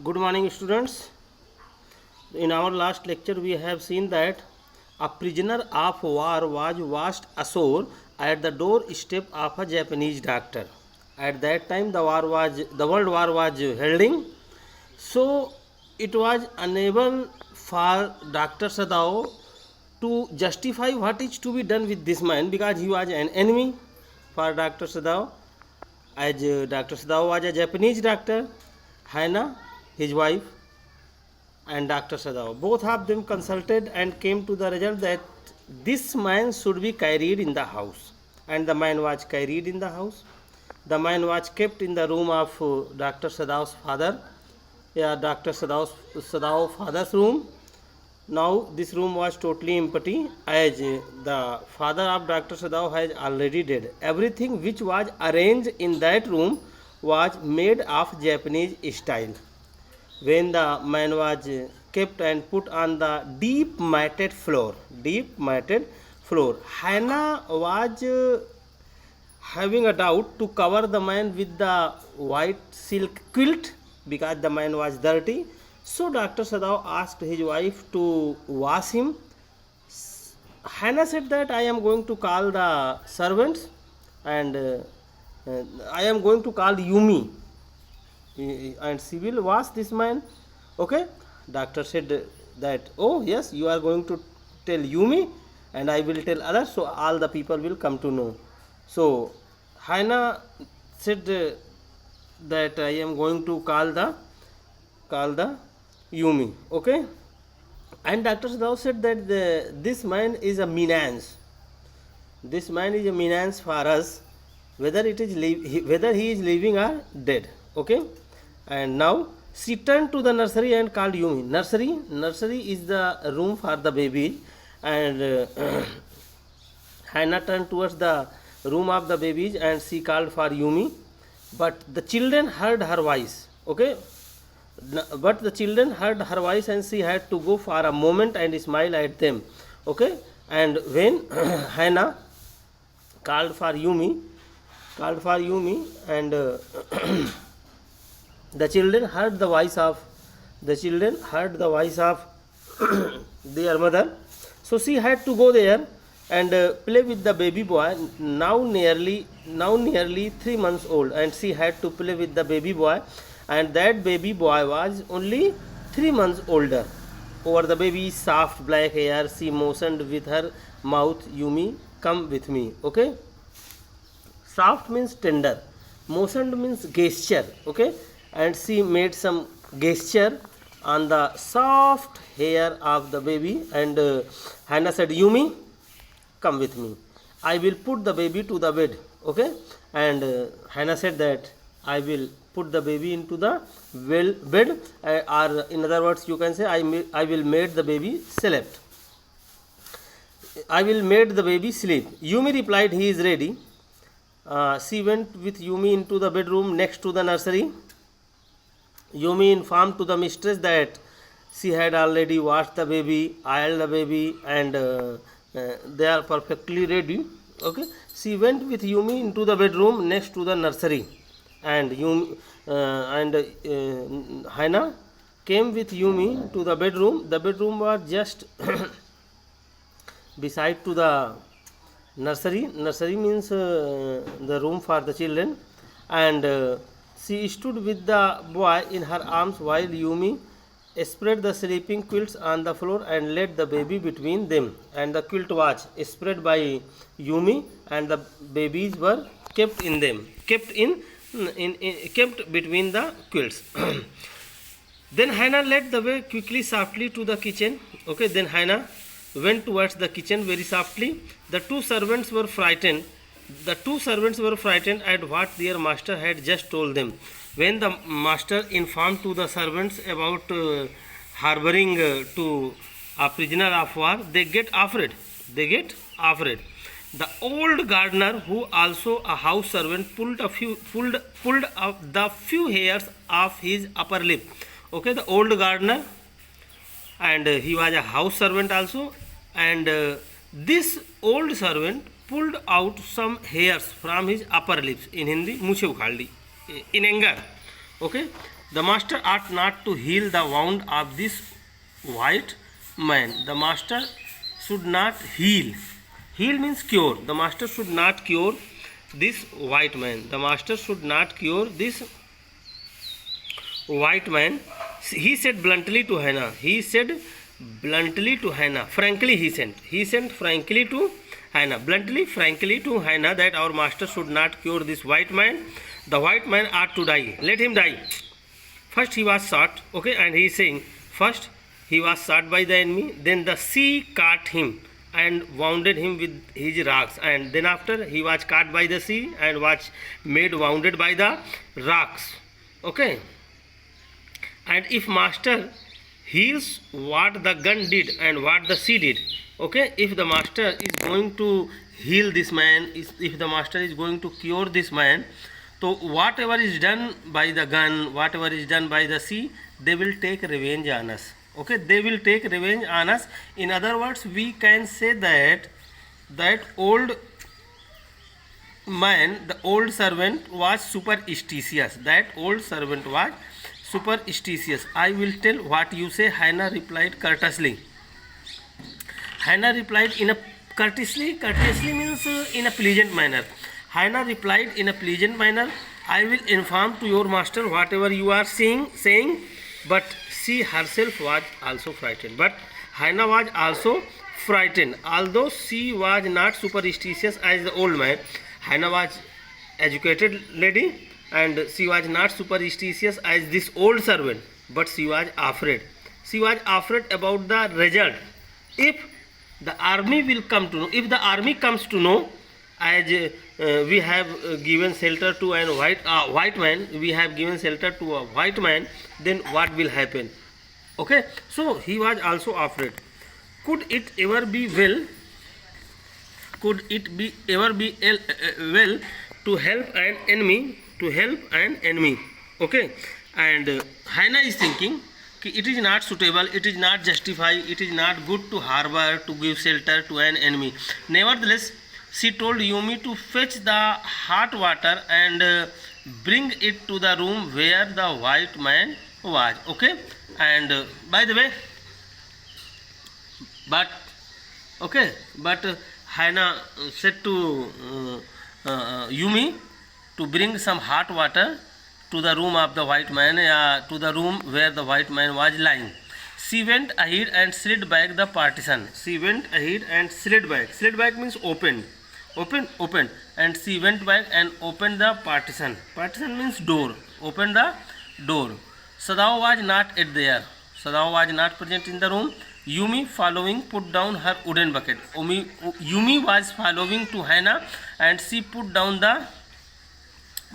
Good morning, students. In our last lecture, we have seen that a prisoner of war was washed ashore at the doorstep of a Japanese doctor. At that time, the World War was holding, so it was unable for Doctor Sadao to justify what is to be done with this man because he was an enemy for Doctor Sadao. As Doctor Sadao was a Japanese doctor, Hana, his wife, and Dr. Sadao. Both of them consulted and came to the result that this man should be carried in the house. And the man was carried in the house. The man was kept in the room of Dr. Sadao's father. Dr. Sadao's father's room. Now this room was totally empty as the father of Dr. Sadao has already dead. Everything which was arranged in that room was made of Japanese style. When the man was kept and put on the deep matted floor, Hannah was having a doubt to cover the man with the white silk quilt because the man was dirty. So Dr. Sadao asked his wife to wash him. Hannah said that I am going to call the servants and I am going to call Yumi and she will wash this man. Okay, doctor said that, oh yes, you are going to tell Yumi and I will tell others, so all the people will come to know. So Hannah said that I am going to call the Yumi. Okay, and Dr. Sadao said that this man is a menace. This man is a menace for us, whether he is living or dead. Okay, and now she turned to the nursery and called Yumi. Nursery is the room for the baby, and Hannah turned towards the room of the babies and she called for Yumi, but the children heard her voice. Okay, but the children heard her voice and she had to go for a moment and smile at them. Okay, and when Hannah called for Yumi and the children heard the voice of their mother, so she had to go there and play with the baby boy, now nearly 3 months old, and she had to play with the baby boy, and that baby boy was only 3 months older. Over the baby's soft black hair, she motioned with her mouth, Yumi, come with me. Okay, soft means tender, motioned means gesture. Okay, and she made some gesture on the soft hair of the baby, and Hannah said, Yumi, come with me, I will put the baby to the bed. Okay, and Hannah said that I will put the baby into the bed, or in other words you can say I will make the baby sleep. Yumi replied, he is ready. She went with Yumi into the bedroom next to the nursery. Yumi informed to the mistress that she had already washed the baby, oiled the baby, and they are perfectly ready. Okay, she went with Yumi into the bedroom next to the nursery, and Hannah came with Yumi to the bedroom. The bedroom was just beside to the nursery. Nursery means the room for the children, and she stood with the boy in her arms while Yumi spread the sleeping quilts on the floor and laid the baby between them. And the quilt was spread by Yumi, and the babies were kept between the quilts. Then Hannah led the way quickly, softly to the kitchen. Okay, then Hannah went towards the kitchen very softly. The two servants were frightened at what their master had just told them. When the master informed to the servants about harboring to a prisoner of war, they get afraid. The old gardener, who also a house servant, pulled up the few hairs of his upper lip. Okay, the old gardener, and he was a house servant also, and this old servant pulled out some hairs from his upper lips. In Hindi, मूछें उखाड़ ली in anger. Okay, The master ought not to heal the wound of this white man. The master should not heal. Heal means cure. The master should not cure this white man. The master should not cure this white man. He said bluntly to Hannah. He said bluntly to Hannah. Frankly he sent. He sent frankly to Hannah. Bluntly, frankly to Hannah that our master should not cure this white man. The white man ought to die. Let him die. First he was shot. Okay, and he is saying first he was shot by the enemy. Then the sea caught him and wounded him with his rocks. And then after he was caught by the sea and was made wounded by the rocks. Okay. And if master heals what the gun did and what the sea did, okay, if the master is going to heal this man, if the master is going to cure this man, so whatever is done by the gun, whatever is done by the sea, they will take revenge on us. Okay, they will take revenge on us. In other words, we can say that old man, the old servant was superstitious. That old servant was superstitious. I will tell what you say, Hannah replied courteously. Hannah replied in a courteously means in a pleasant manner. Hannah replied in a pleasant manner, I will inform to your master whatever you are saying, but she herself was also frightened. But Hannah was also frightened. Although she was not superstitious as the old man, Hannah was educated lady and she was not superstitious as this old servant, but she was afraid. She was afraid about the result. If the army will come to know, if the army comes to know, as we have given shelter to a white man, we have given shelter to a white man, then what will happen? Okay, so he was also afraid. Could it ever be well? Could it be ever be well to help an enemy? To help an enemy. Okay, and Hannah is thinking it is not suitable, it is not justified, it is not good to harbor, to give shelter to an enemy. Nevertheless, she told Yumi to fetch the hot water and bring it to the room where the white man was. Okay, and by the way, but Hannah said to Yumi to bring some hot water to the room of the white man, to the room where the white man was lying. She went ahead and slid back the partition. She went ahead and slid back. Slid back means opened. Opened. And she went back and opened the partition. Partition means door. Opened the door. Sadao was not there. Sadao was not present in the room. Yumi, following, put down her wooden bucket. Yumi was following to Hannah and she put down the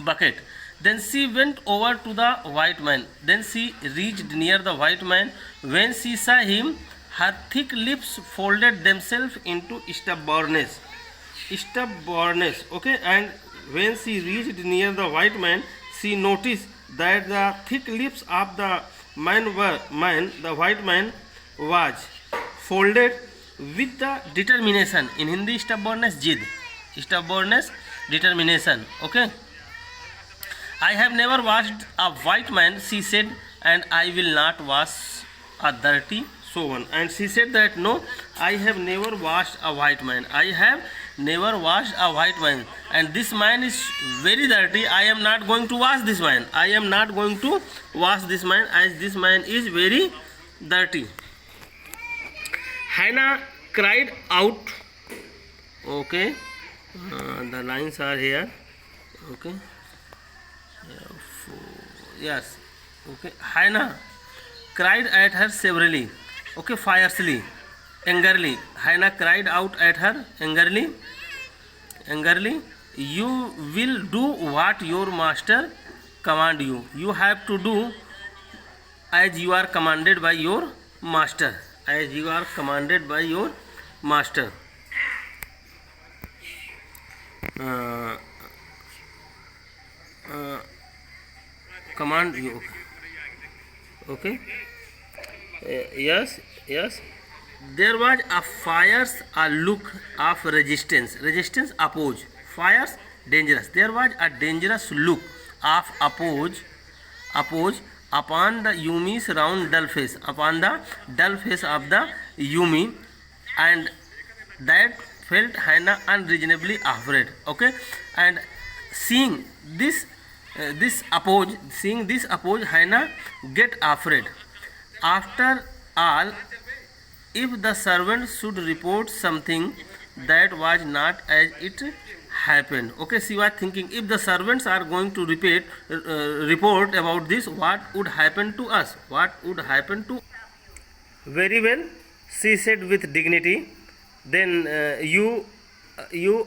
bucket. Then she went over to the white man. Then she reached near the white man. When she saw him, her thick lips folded themselves into stubbornness. Okay, and when she reached near the white man, she noticed that the thick lips of the the white man was folded with the determination. In Hindi, stubbornness, jid. Stubbornness, determination. Okay. I have never washed a white man, she said, and I will not wash a dirty someone. And she said that no, I have never washed a white man. I have never washed a white man. And this man is very dirty. I am not going to wash this man. I am not going to wash this man as this man is very dirty. Hannah cried out. Okay. The lines are here. Okay. Yes. Okay. Hannah cried at her severely. Okay, fiercely, angrily. Hannah cried out at her angrily. You will do what your master command you. You have to do as you are commanded by your master. As you are commanded by your master. Command you. Okay. Yes. There was a look of resistance. Resistance, oppose. Fires, dangerous. There was a dangerous look of oppose upon the Yumi's round dull face, upon the dull face of the Yumi, and that felt Hannah unreasonably afraid. Okay, and seeing this approach, Hannah get afraid. After all, if the servant should report something that was not as it happened. Okay, she was thinking, if the servants are going to report about this, what would happen to us? What would happen to? Very well, she said with dignity. Then you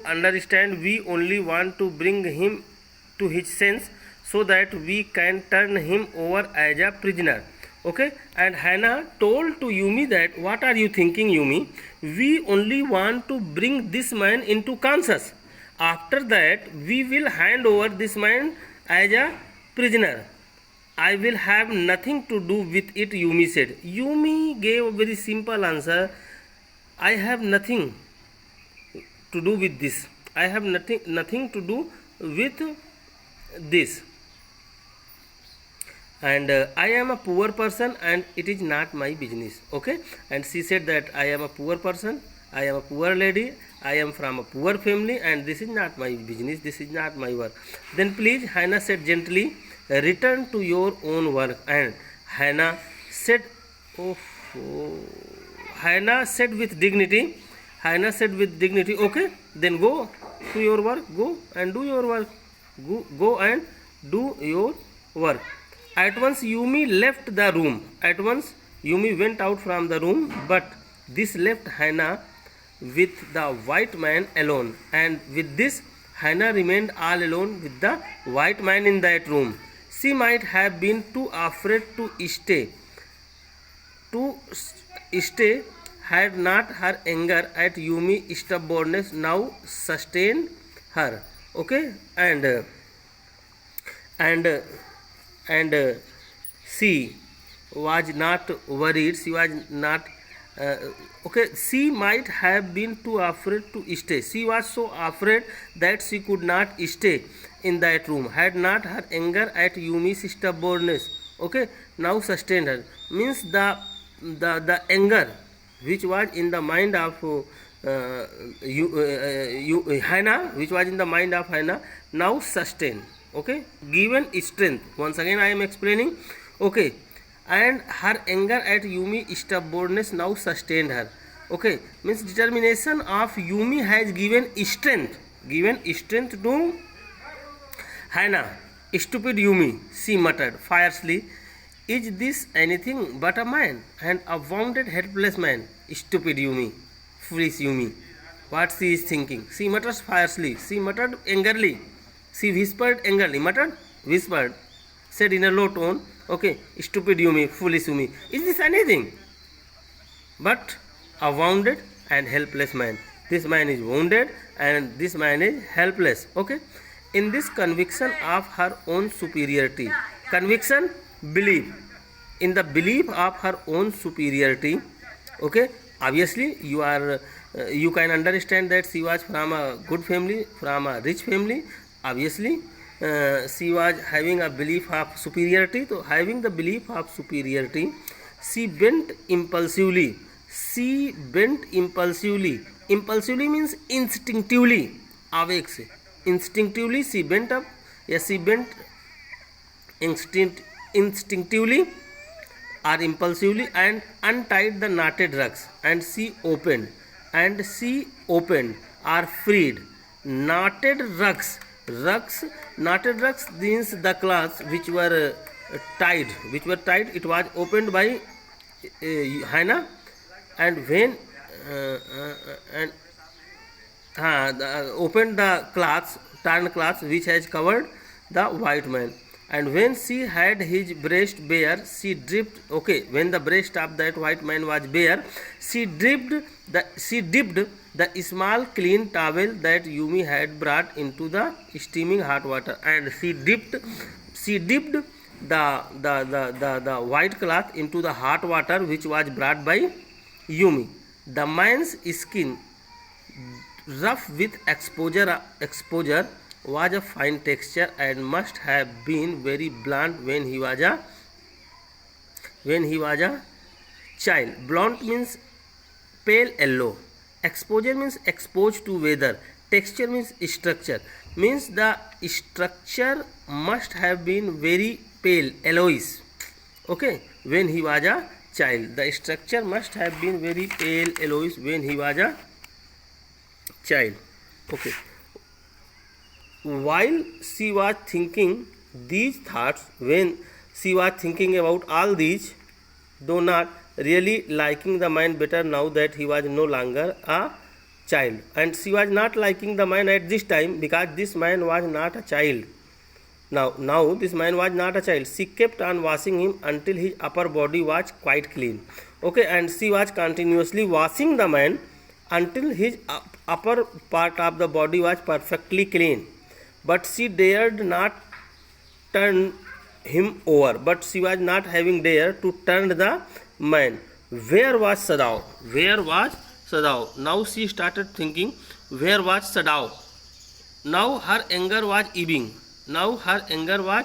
understand, we only want to bring him to his sense so that we can turn him over as a prisoner. Okay, and Hannah told to Yumi that, what are you thinking, Yumi? We only want to bring this man into conscious. After that, we will hand over this man as a prisoner. I will have nothing to do with it, Yumi said. Yumi gave a very simple answer. I have nothing to do with this. I have nothing to do with this. And I am a poor person and it is not my business. Okay, and she said that I am a poor person, I am a poor lady, I am from a poor family, and this is not my business, this is not my work. Then please, Hannah said gently, return to your own work. And Hannah said, Hannah said with dignity, okay, then go to your work, go and do your work, go and do your work. At once Yumi left the room. At once Yumi went out from the room, but this left Hannah with the white man alone. And with this, Hannah remained all alone with the white man in that room. She might have been too afraid to stay. Had not her anger at Yumi's stubbornness now sustained her. Okay, and she was not worried. She was not she might have been too afraid to stay. She was so afraid that she could not stay in that room. Had not her anger at Yumi's stubbornness, okay, now sustained her. Means the anger which was in the mind of Hannah, which was in the mind of Hannah, now sustained. Okay, given strength. Once again I am explaining. Okay, and her anger at Yumi's stubbornness now sustained her. Okay, means determination of Yumi has given strength to Hannah. Stupid Yumi, she muttered fiercely. Is this anything but a man, and a wounded, helpless man? Stupid Yumi, foolish Yumi. What she is thinking? She mutters fiercely. She muttered angrily. She whispered angrily. Muttered, whispered, said in a low tone. Okay, stupid Yumi, foolish Yumi. Is this anything but a wounded and helpless man? This man is wounded and this man is helpless. Okay, in this conviction of her own superiority. Conviction, belief. In the belief of her own superiority. Okay, obviously you can understand that she was from a good family, from a rich family. Obviously she was having a belief of superiority. So having the belief of superiority, she bent impulsively. Impulsively means instinctively. Avek se. Instinctively she bent up. Yes, she bent instinctively or impulsively and untied the knotted rugs, and she opened or freed knotted rugs. Knotted rugs means the cloths which were tied. It was opened by Hannah, and when opened the cloths, torn cloths which has covered the white man. And when she had his breast bare, she dipped. Okay, when the breast of that white man was bare, she dipped the small clean towel that Yumi had brought into the steaming hot water, and she dipped the white cloth into the hot water which was brought by Yumi. The man's skin, rough with exposure, was a fine texture and must have been very blunt when he was a when he was a child. Blonde means pale yellow. Exposure means exposed to weather. Texture means structure. Means the structure must have been very pale, yellowish. Okay, when he was a child. The structure must have been very pale, yellowish when he was a child. Okay. While she was thinking these thoughts, when she was thinking about all these, though not really liking the man better now that he was no longer a child, and she was not liking the man at this time because this man was not a child. Now this man was not a child. She kept on washing him until his upper body was quite clean. Okay, and she was continuously washing the man until his upper part of the body was perfectly clean. But she dared not turn him over. But she was not having dare to turn the man. Where was Sadao? Where was Sadao? Now she started thinking, where was Sadao? Now her anger was ebbing. Now her anger was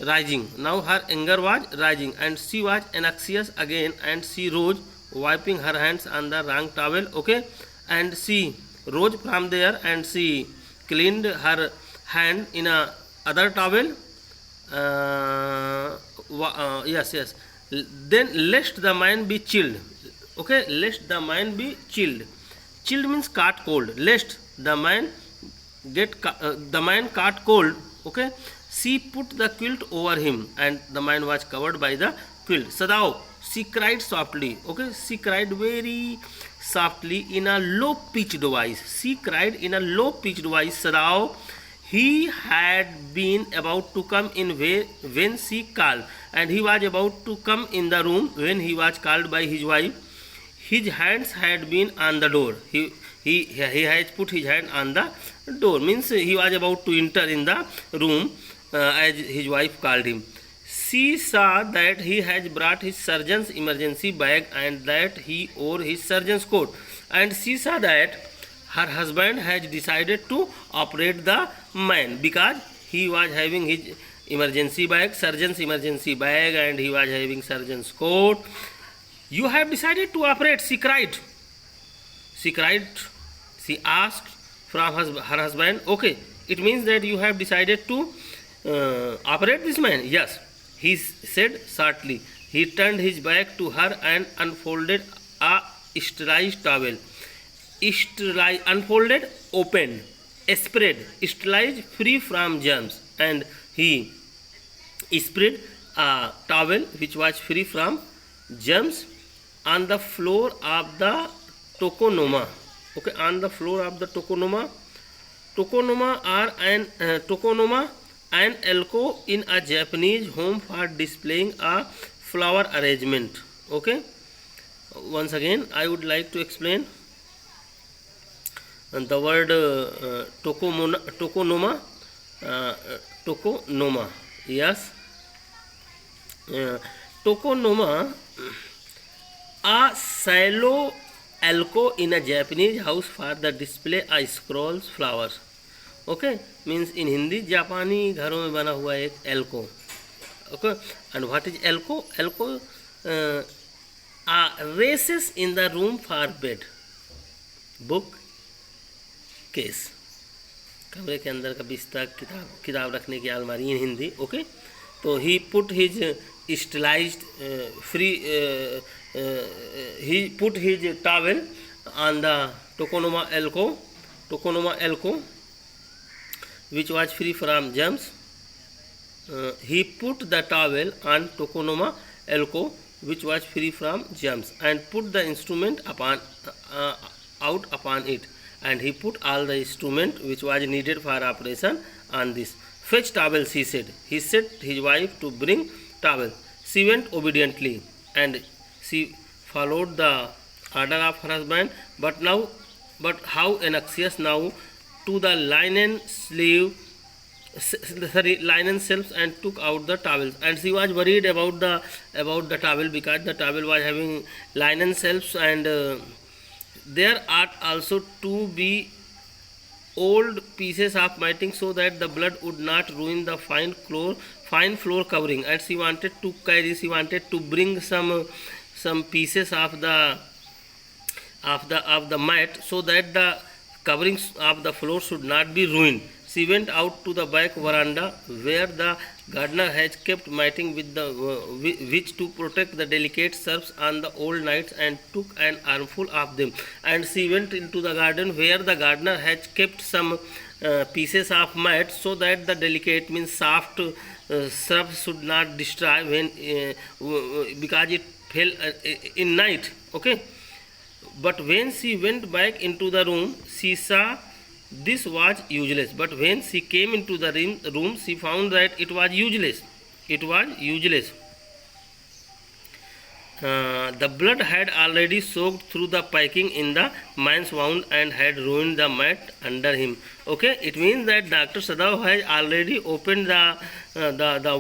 rising. Now her anger was rising, and she was anxious again, and she rose, wiping her hands on the wrong towel. Okay, and she rose from there and she cleaned her hand in a other towel. Yes. Then lest the mind be chilled. Okay, lest the mind be chilled. Chilled means caught cold. Lest the mind the man caught cold. Okay, she put the quilt over him, and the man was covered by the quilt. Sadao, she cried softly. Okay, she cried very softly in a low pitched voice. She cried in a low pitched voice. Sadao, he had been about to come in when she called, and he was about to come in the room when he was called by his wife. His hands had been on the door. He has put his hand on the door. Means he was about to enter in the room as his wife called him. She saw that he has brought his surgeon's emergency bag and that he wore his surgeon's coat. And she saw that her husband has decided to operate the man because he was having his emergency bag, surgeon's emergency bag, and he was having surgeon's coat. You have decided to operate, she cried. She asked from her husband, okay, it means that you have decided to operate this man? Yes, he said shortly. He turned his back to her and unfolded a sterilized towel. Unfolded, opened, spread, sterilized, free from germs, and he spread a towel which was free from germs on the floor of the tokonoma. Okay, on the floor of the tokonoma. Tokonoma are an alcove in a Japanese home for displaying a flower arrangement. Okay, once again I would like to explain the word tokonoma. Tokonoma, yes. Tokonoma, a shallow alcove in a Japanese house for the display a scrolls flowers. Okay, means in Hindi जापानी घरों में बना हुआ एक alcove. Okay, and what is alcove? Alcove races in the room for bed, book, case. कमरे के अंदर का बिस्तर, किताब रखने की अलमारी in हिंदी. Okay, तो he put his sterilized he put his towel on the tokonoma alcove which was free from germs. He put the towel on tokonoma alcove which was free from germs and put the instrument out upon it, and he put all the instrument which was needed for operation on this. Fetch towel, he said. He said his wife to bring towel. She went obediently and she followed the order of her husband, but how anxious now to the linen shelves, and took out the towels. And she was worried about the towel because the towel was having linen shelves, and there ought also to be old pieces of matting so that the blood would not ruin the fine fine floor covering, and she wanted to carry, she wanted to bring some pieces of the mat, so that the coverings of the floor should not be ruined. She went out to the back veranda, where the gardener has kept matting with which to protect the delicate shrubs on the old nights, and took an armful of them. And she went into the garden, where the gardener has kept some pieces of mat, so that the delicate, means soft, shrubs should not destroy when because it fell in night. Okay. But when she went back into the room, she saw this was useless. But when she came into the room, she found that it was useless. It was useless. The blood had already soaked through the packing in the man's wound and had ruined the mat under him. Okay, it means that Dr. Sadao has already opened the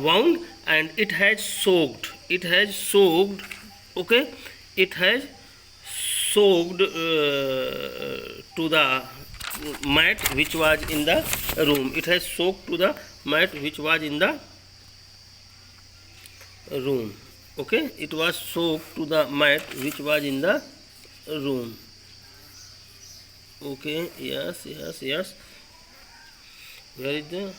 wound, and it has soaked. It has soaked. Okay, it has soaked to the mat which was in the room. It has soaked to the mat which was in the room. Okay, it was soaked to the mat which was in the room. Okay, yes. Where is the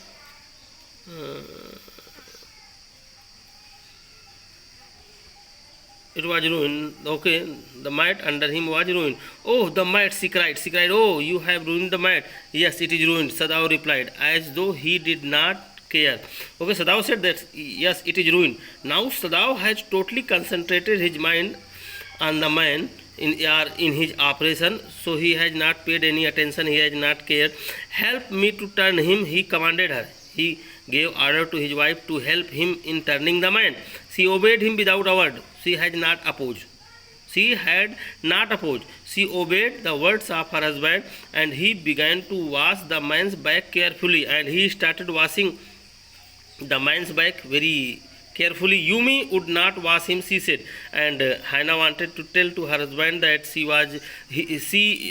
it was ruined. Okay, the mat under him was ruined. Oh, the mat, she cried. Oh, you have ruined the mat. Yes, it is ruined, Sadao replied, as though he did not care. Okay, Sadao said that yes, it is ruined. Now Sadao has totally concentrated his mind on the man in his operation, so he has not paid any attention, he has not cared. Help me to turn him, he commanded her. He gave order to his wife to help him in turning the man. She obeyed him without a word. She had not opposed. She obeyed the words of her husband, and he began to wash the man's back carefully. And he started washing the man's back very carefully. Yumi would not wash him, she said. And Hannah wanted to tell to her husband that she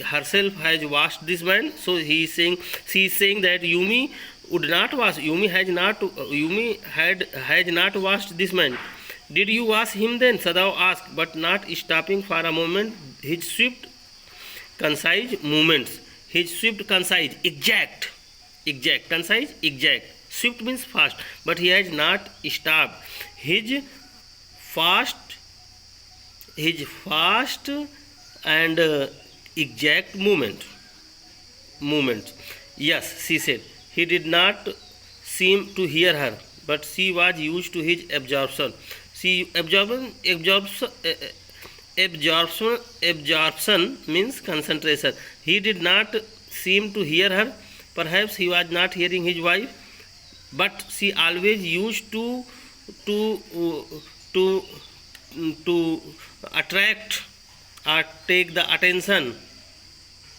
herself has washed this man. So she is saying that Yumi would not wash. Yumi has not washed this man. Did you wash him then? Sadao asked, but not stopping for a moment his swift, concise movements. Exact. Swift means fast, but he has not stopped his fast and exact movement. Yes, she said. He did not seem to hear her, but she was used to his absorption. Absorption means concentration. He did not seem to hear her. Perhaps he was not hearing his wife, but she always used to attract or take the attention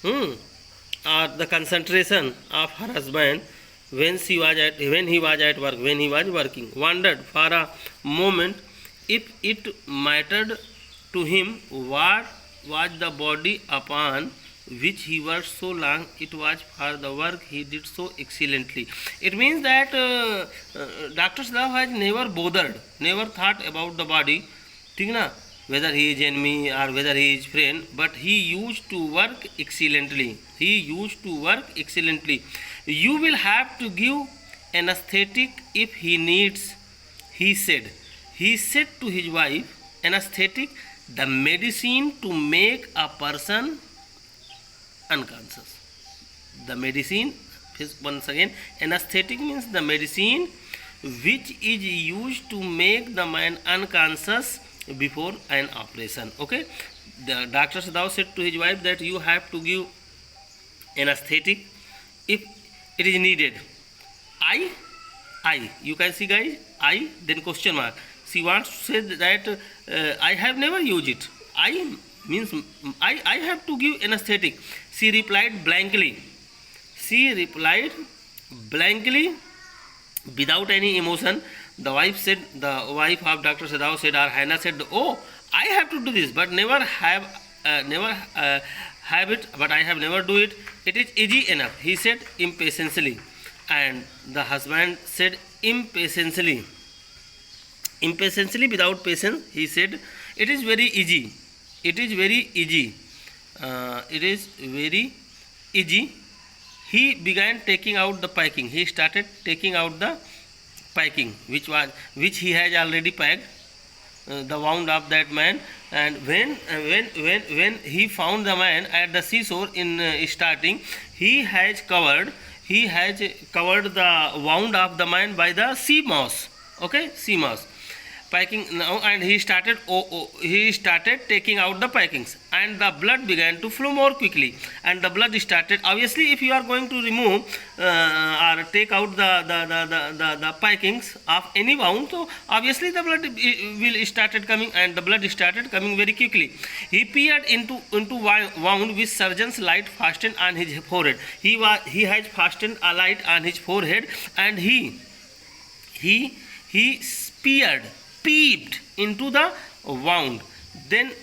or the concentration of her husband when he was at work, when he was working. Wondered for a moment if it mattered to him what was the body upon which he worked so long. It was for the work he did so excellently. It means that Dr. Sadao has never thought about the body, whether he is enemy or whether he is friend, but he used to work excellently. You will have to give anesthetic if he needs, he said. He said to his wife, anesthetic, the medicine to make a person unconscious. The medicine, once again, anesthetic means the medicine which is used to make the man unconscious before an operation. Okay, the Dr. Sadao said to his wife that you have to give anesthetic if it is needed. I, you can see guys, I, then question mark. She wants to say that I have never used it. I means I have to give anesthetic. She replied blankly, without any emotion. The wife of Dr. Sadao said, or Hannah said, oh, I have to do this, but never have it, but I have never do it. It is easy enough, he said impatiently. And the husband said impatiently, without patience, he said, it is very easy, it is very easy, it is very easy. He began taking out the packing. He started taking out the packing, which he has already packed, the wound of that man. And when he found the man at the seashore in starting, he has covered the wound of the man by the sea moss. Okay, sea moss packing now, and he started taking out the packings, and the blood began to flow more quickly, and the blood started, obviously if you are going to remove or take out the packings of any wound, so obviously the blood will started coming, and the blood started coming very quickly. He peered into wound with surgeon's light fastened on his forehead. He has fastened a light on his forehead, and he peeped into the wound. Then,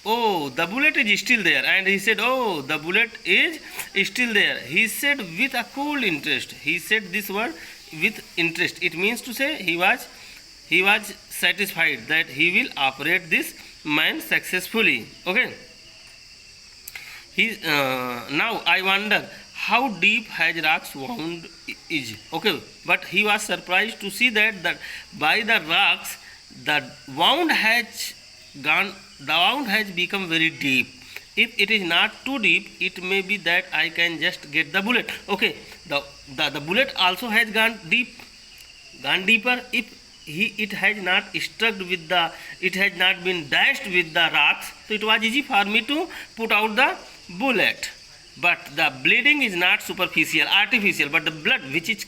oh, the bullet is still there. And he said, oh, the bullet is still there. He said with a cool interest. He said this word with interest. It means to say he was satisfied that he will operate this man successfully. Okay. Now I wonder how deep Hajrak's wound is. Okay, but he was surprised to see that by the rocks, the wound has become very deep. If it is not too deep, it may be that I can just get the bullet. Okay, the bullet also has gone deeper. If it has not struck with it has not been dashed with the rocks, so it was easy for me to put out the bullet. But the bleeding is not superficial, artificial, but the blood which is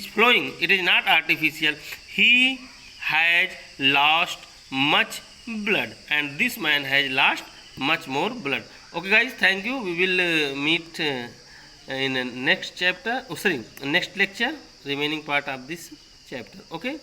flowing, it is not artificial. He has lost much blood, and this man has lost much more blood. Okay guys, thank you. We will meet in next chapter, next lecture, remaining part of this chapter. Okay.